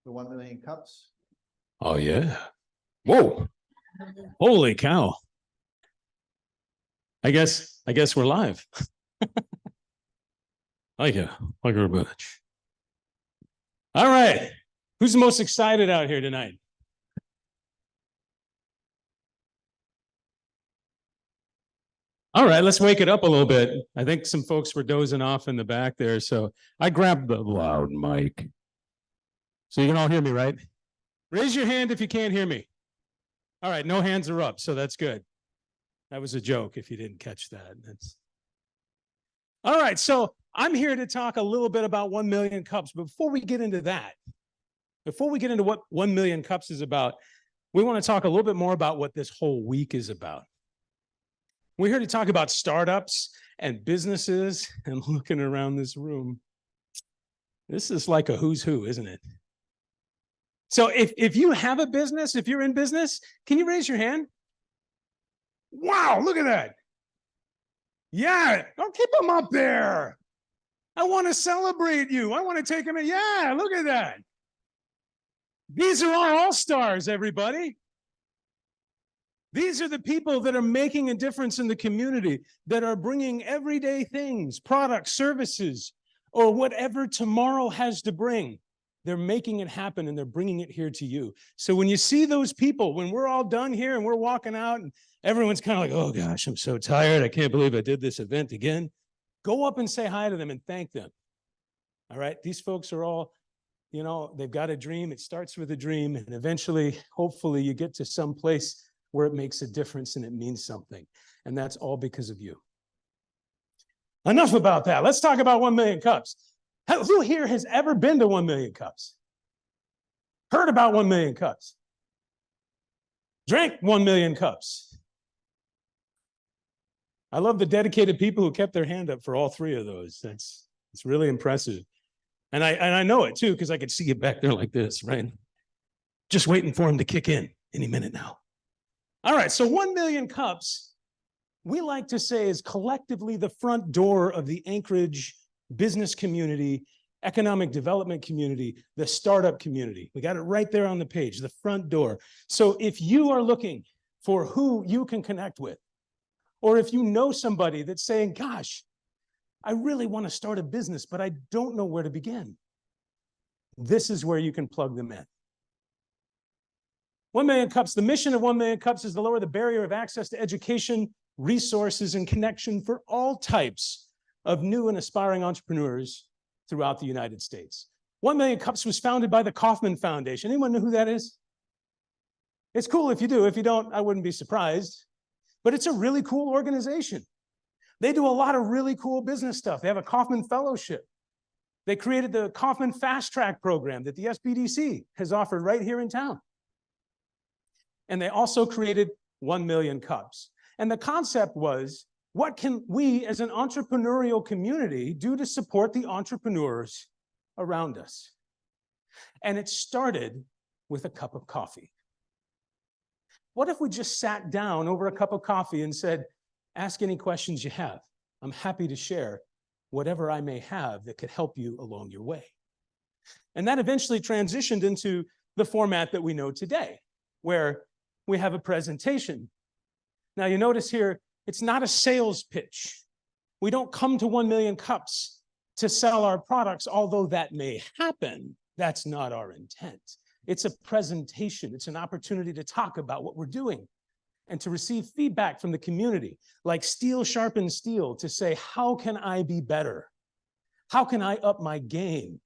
the 1 Million Cups. Oh, yeah. Whoa. Holy cow. I guess we're live. Thank you very much. All right. Who's the most excited out here tonight? All right, let's wake it up a little bit. I think some folks were dozing off in the back there, so I grabbed the loud mic. So you can all hear me, right? Raise your hand if you can't hear me. All right, no hands are up, so that's good. That was a joke if you didn't catch that. All right, so I'm here to talk a little bit about 1 Million Cups. But before we get into that, before we get into what 1 Million Cups is about, we want to talk a little bit more about what this whole week is about. We're here to talk about startups and businesses, and looking around this room, this is like a who's who, isn't it? So if you have a business, if you're in business, can you raise your hand? Wow, look at that. Yeah, don't keep them up there. I want to celebrate you. I want to take them in. Yeah, look at that. These are our all-stars, everybody. These are the people that are making a difference in the community, that are bringing everyday things, products, services, or whatever tomorrow has to bring. They're making it happen, and they're bringing it here to you. So when you see those people, when we're all done here and we're walking out and everyone's kind of like, oh gosh, I'm so tired. I can't believe I did this event again. Go up and say hi to them and thank them. All right. These folks are all, you know, they've got a dream. It starts with a dream, and eventually, hopefully you get to some place where it makes a difference and it means something. And that's all because of you. Enough about that. Let's talk about 1 Million Cups. Who here has ever been to 1 Million Cups? Heard about 1 Million Cups? Drank 1 Million Cups? I love the dedicated people who kept their hand up for all 3 of those. It's really impressive. And I know it too, because I could see you back there like this, right? Just waiting for him to kick in any minute now. All right, so 1 Million Cups, we like to say, is collectively the front door of the Anchorage business community, economic development community, the startup community. We got it right there on the page, the front door. So if you are looking for who you can connect with, or if you know somebody that's saying, gosh, I really want to start a business, but I don't know where to begin, this is where you can plug them in. 1 Million Cups, the mission of 1 Million Cups is to lower the barrier of access to education, resources, and connection for all types of new and aspiring entrepreneurs throughout the United States. 1 Million Cups was founded by the Kauffman Foundation. Anyone know who that is? It's cool if you do. If you don't, I wouldn't be surprised. But it's a really cool organization. They do a lot of really cool business stuff. They have a Kauffman Fellowship. They created the Kauffman Fast Track program that the SBDC has offered right here in town. And they also created 1 Million Cups. And the concept was, what can we as an entrepreneurial community do to support the entrepreneurs around us? And it started with a cup of coffee. What if we just sat down over a cup of coffee and said, ask any questions you have. I'm happy to share whatever I may have that could help you along your way. And that eventually transitioned into the format that we know today, where we have a presentation. Now you notice here, it's not a sales pitch. We don't come to 1 Million Cups to sell our products, although that may happen. That's not our intent. It's a presentation. It's an opportunity to talk about what we're doing and to receive feedback from the community, like steel sharpens steel, to say, how can I be better? How can I up my game?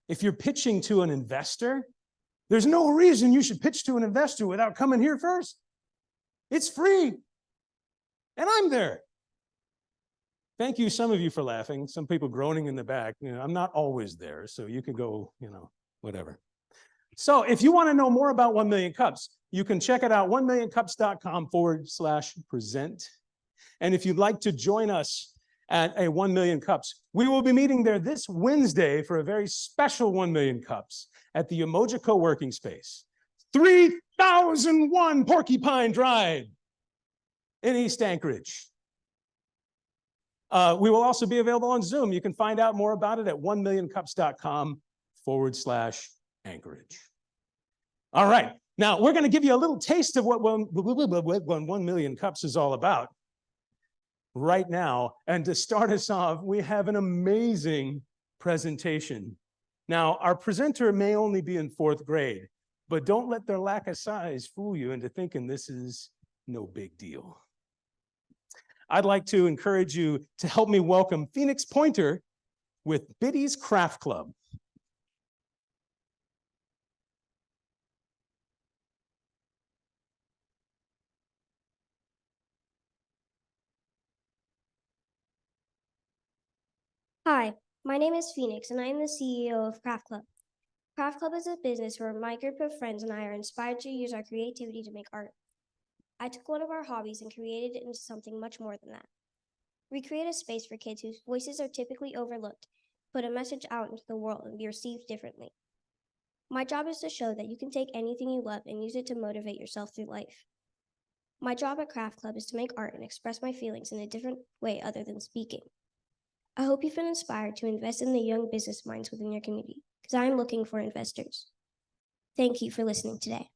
If you're pitching to an investor, there's no reason you should pitch to an investor without coming here first. It's free. And I'm there. Thank you, some of you, for laughing. Some people groaning in the back. You know, I'm not always there, so you can go, you know, whatever. So if you want to know more about 1 Million Cups, you can check it out, 1millioncups.com/present. And if you'd like to join us at a 1 Million Cups, we will be meeting there this Wednesday for a very special 1 Million Cups at the Umoja Co-working Space, 3001 Porcupine Drive in East Anchorage. We will also be available on Zoom. You can find out more about it at 1millioncups.com/Anchorage. All right. Now we're going to give you a little taste of what 1 Million Cups is all about right now. And to start us off, we have an amazing presentation. Now, our presenter may only be in 4th grade, but don't let their lack of size fool you into thinking this is no big deal. I'd like to encourage you to help me welcome Phoenix Pointer with Biddy's Craft Club. Hi, my name is Phoenix, and I am the CEO of Craft Club. Craft Club is a business where my group of friends and I are inspired to use our creativity to make art. I took one of our hobbies and created it into something much more than that. We create a space for kids whose voices are typically overlooked, put a message out into the world and be received differently. My job is to show that you can take anything you love and use it to motivate yourself through life. My job at Craft Club is to make art and express my feelings in a different way other than speaking. I hope you've been inspired to invest in the young business minds within your community, because I am looking for investors. Thank you for listening today.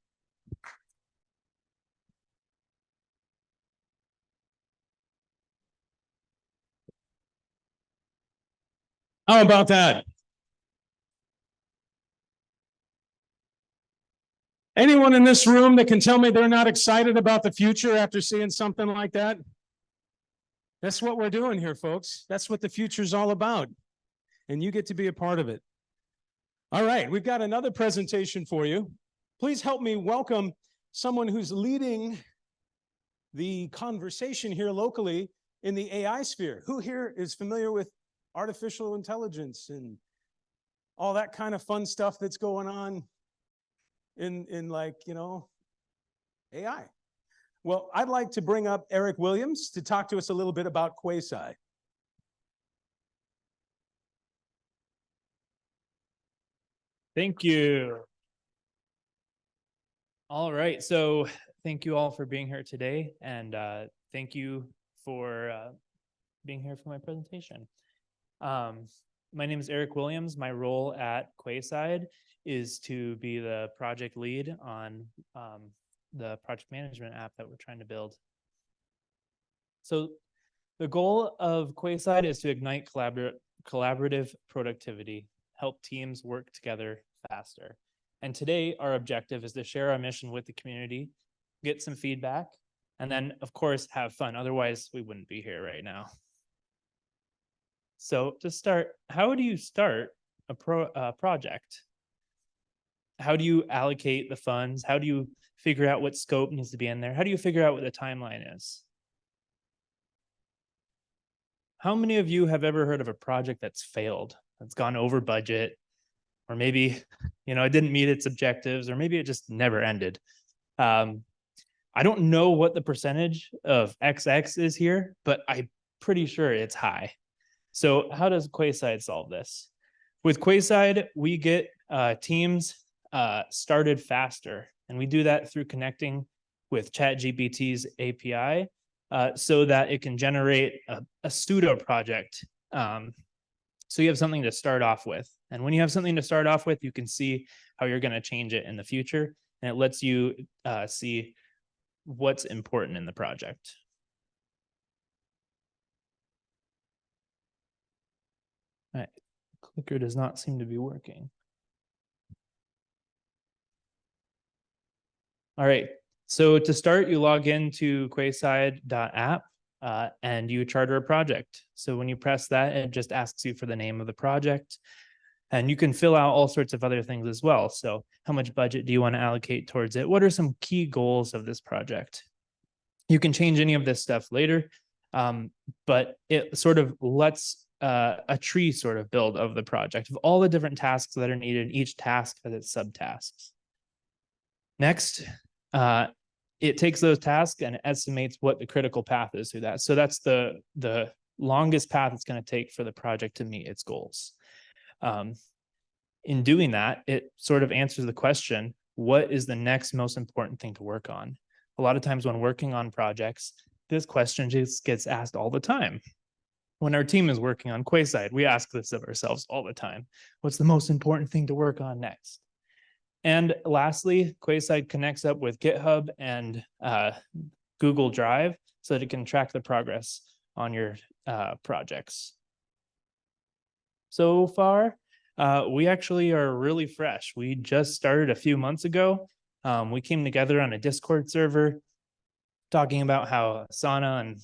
How about that? Anyone in this room that can tell me they're not excited about the future after seeing something like that? That's what we're doing here, folks. That's what the future's all about. And you get to be a part of it. All right, we've got another presentation for you. Please help me welcome someone who's leading the conversation here locally in the AI sphere. Who here is familiar with artificial intelligence and all that kind of fun stuff that's going on in like, you know, AI? Well, I'd like to bring up Eric Williams to talk to us a little bit about Quasi. Thank you. All right, so thank you all for being here today, and thank you for being here for my presentation. My name is Eric Williams. My role at Quasi is to be the project lead on the project management app that we're trying to build. So the goal of Quasi is to ignite collaborative productivity, help teams work together faster. And today our objective is to share our mission with the community, get some feedback, and then of course have fun. Otherwise we wouldn't be here right now. So to start, how do you start a project? How do you allocate the funds? How do you figure out what scope needs to be in there? How do you figure out what the timeline is? How many of you have ever heard of a project that's failed, that's gone over budget, or maybe, you know, it didn't meet its objectives, or maybe it just never ended? I don't know what the percentage of XX is here, but I'm pretty sure it's high. So how does Quasi solve this? With Quasi, we get teams started faster, and we do that through connecting with ChatGPT's API so that it can generate a pseudo project. So you have something to start off with. And when you have something to start off with, you can see how you're going to change it in the future, and it lets you see what's important in the project. All right, clicker does not seem to be working. All right, so to start, you log into quasi.app and you charter a project. So when you press that, it just asks you for the name of the project. And you can fill out all sorts of other things as well. So how much budget do you want to allocate towards it? What are some key goals of this project? You can change any of this stuff later. But it sort of lets a tree sort of build of the project of all the different tasks that are needed, and each task has its subtasks. Next, it takes those tasks and estimates what the critical path is through that. So that's the longest path it's going to take for the project to meet its goals. In doing that, it sort of answers the question, what is the next most important thing to work on? A lot of times when working on projects, this question just gets asked all the time. When our team is working on Quayside, we ask this of ourselves all the time. What's the most important thing to work on next? And lastly, Quayside connects up with GitHub and Google Drive so that it can track the progress on your projects. So far, we actually are really fresh. We just started a few months ago. We came together on a Discord server talking about how Asana and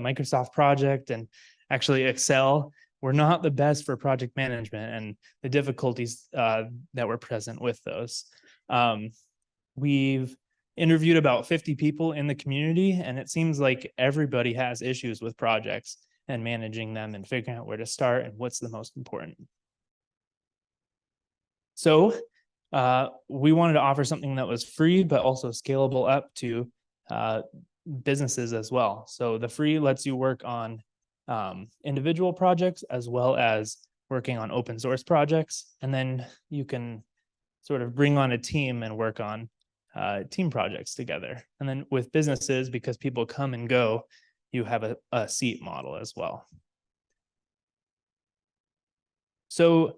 Microsoft Project, and actually Excel were not the best for project management and the difficulties that were present with those. We've interviewed about 50 people in the community, and it seems like everybody has issues with projects and managing them and figuring out where to start and what's the most important. So we wanted to offer something that was free, but also scalable up to businesses as well. So the free lets you work on individual projects as well as working on open source projects. And then you can sort of bring on a team and work on team projects together. And then with businesses, because people come and go, you have a seat model as well. So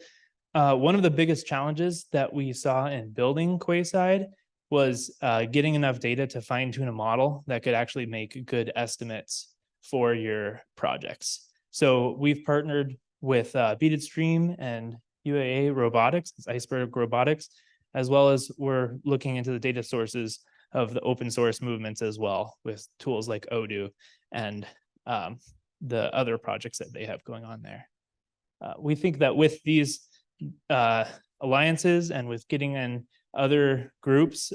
one of the biggest challenges that we saw in building Quayside was getting enough data to fine tune a model that could actually make good estimates for your projects. So we've partnered with Beaded Stream and UAA Robotics, Iceberg Robotics, as well as we're looking into the data sources of the open source movements as well with tools like Odoo and the other projects that they have going on there. We think that with these alliances and with getting in other groups,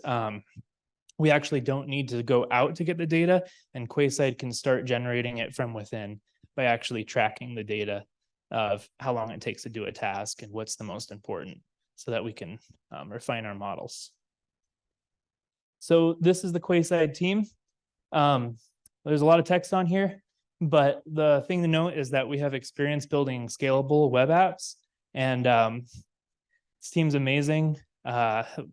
we actually don't need to go out to get the data, and Quayside can start generating it from within by actually tracking the data of how long it takes to do a task and what's the most important, so that we can refine our models. So this is the Quayside team. There's a lot of text on here, but the thing to note is that we have experience building scalable web apps, and this team's amazing.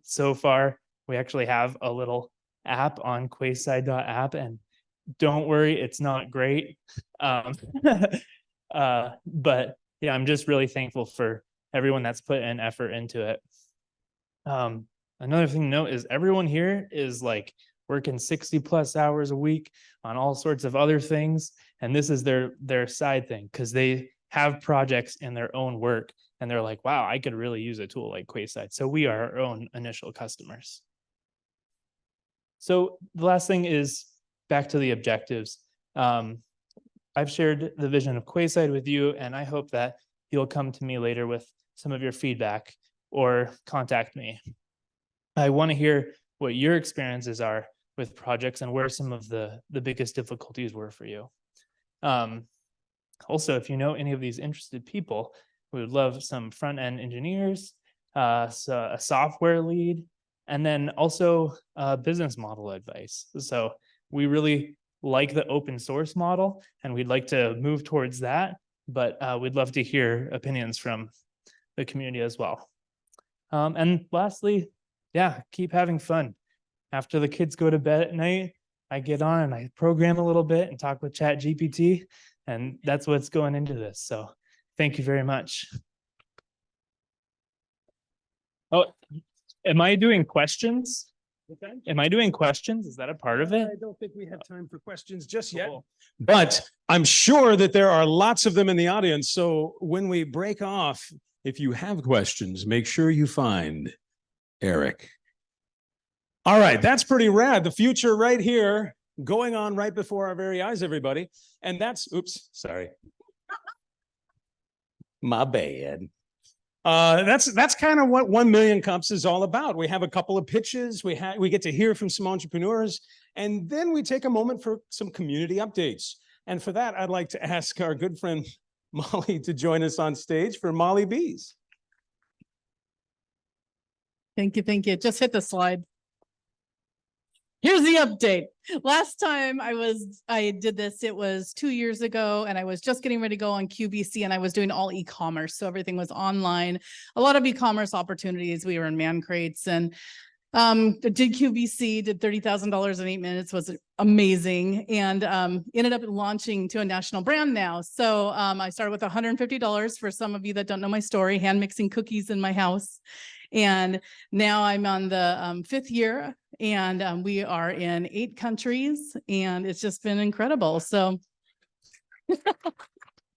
So far, we actually have a little app on quayside.app, and don't worry, it's not great. But yeah, I'm just really thankful for everyone that's put an effort into it. Another thing to note is everyone here is like working 60+ hours a week on all sorts of other things. And this is their side thing, because they have projects in their own work and they're like, wow, I could really use a tool like Quayside. So we are our own initial customers. So the last thing is back to the objectives. I've shared the vision of Quayside with you, and I hope that you'll come to me later with some of your feedback or contact me. I want to hear what your experiences are with projects and where some of the biggest difficulties were for you. Also, if you know any of these interested people, we would love some front-end engineers, so a software lead, and then also business model advice. So we really like the open source model, and we'd like to move towards that, but we'd love to hear opinions from the community as well. And lastly, yeah, keep having fun. After the kids go to bed at night, I get on and I program a little bit and talk with ChatGPT, and that's what's going into this. So thank you very much. Oh, am I doing questions? Okay. Am I doing questions? Is that a part of it? I don't think we have time for questions just yet, Cool. but I'm sure that there are lots of them in the audience. So when we break off, if you have questions, make sure you find Eric. All right, that's pretty rad. The future right here, going on right before our very eyes, everybody. And that's, oops, sorry. My bad. That's kind of what 1 Million Cups is all about. We have a couple of pitches. We get to hear from some entrepreneurs, and then we take a moment for some community updates. And for that, I'd like to ask our good friend Molly to join us on stage for Molly Bees. Thank you, thank you. Just hit the slide. Here's the update. Last time I did this, it was 2 years ago, and I was just getting ready to go on QVC, and I was doing all e-commerce. So everything was online, a lot of e-commerce opportunities. We were in man crates and did QVC, did $30,000 in 8 minutes, was amazing. And ended up launching to a national brand now. So I started with $150 for some of you that don't know my story, hand mixing cookies in my house. And now I'm on the 5th year, and we are in 8 countries, and it's just been incredible. So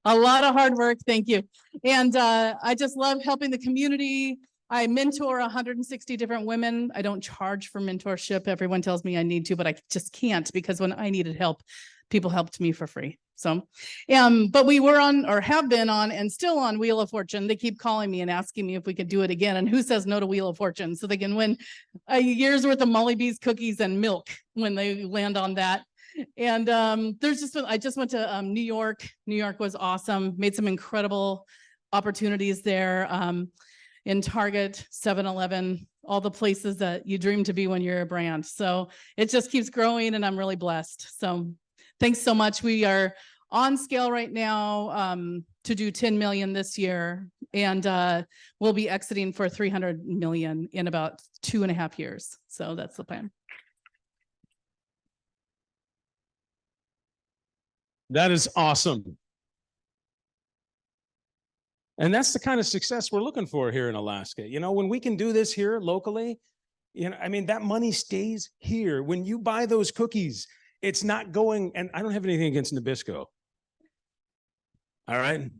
a lot of hard work. Thank you. And I just love helping the community. I mentor 160 different women. I don't charge for mentorship. Everyone tells me I need to, but I just can't, because when I needed help, people helped me for free. So, but we were on, or have been on, and still on Wheel of Fortune. They keep calling me and asking me if we could do it again. And who says no to Wheel of Fortune? So they can win a year's worth of Molly Bees cookies and milk when they land on that. And I just went to New York. New York was awesome. Made some incredible opportunities there. In Target, 7-Eleven, all the places that you dream to be when you're a brand. So it just keeps growing, and I'm really blessed. So thanks so much. We are on scale right now to do 10 million this year, and we'll be exiting for 300 million in about 2.5 years. So that's the plan. That is awesome. And that's the kind of success we're looking for here in Alaska. You know, when we can do this here locally, you know, I mean, that money stays here. When you buy those cookies, it's not going, and I don't have anything against Nabisco. All right.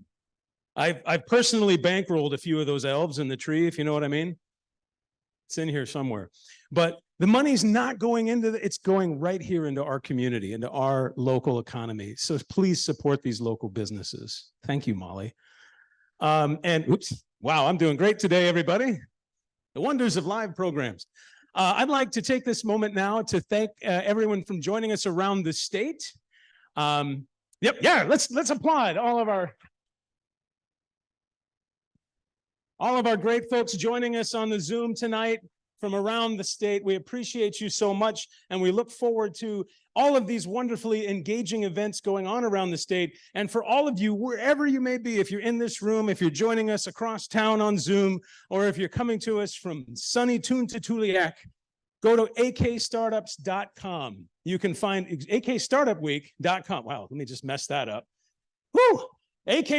I've personally bankrolled a few of those elves in the tree, if you know what I mean. It's in here somewhere. But the money's not going into it's going right here into our community, into our local economy. So please support these local businesses. Thank you, Molly. And oops, wow, I'm doing great today, everybody. The wonders of live programs. I'd like to take this moment now to thank everyone from joining us around the state. Let's applaud all of our great folks joining us on the Zoom tonight from around the state. We appreciate you so much, and we look forward to all of these wonderfully engaging events going on around the state. And for all of you, wherever you may be, if you're in this room, if you're joining us across town on Zoom, or if you're coming to us from sunny Tuntatuliak, go to AKStartups.com. You can find AKStartupWeek.com. Wow, let me just mess that up. Woo! AK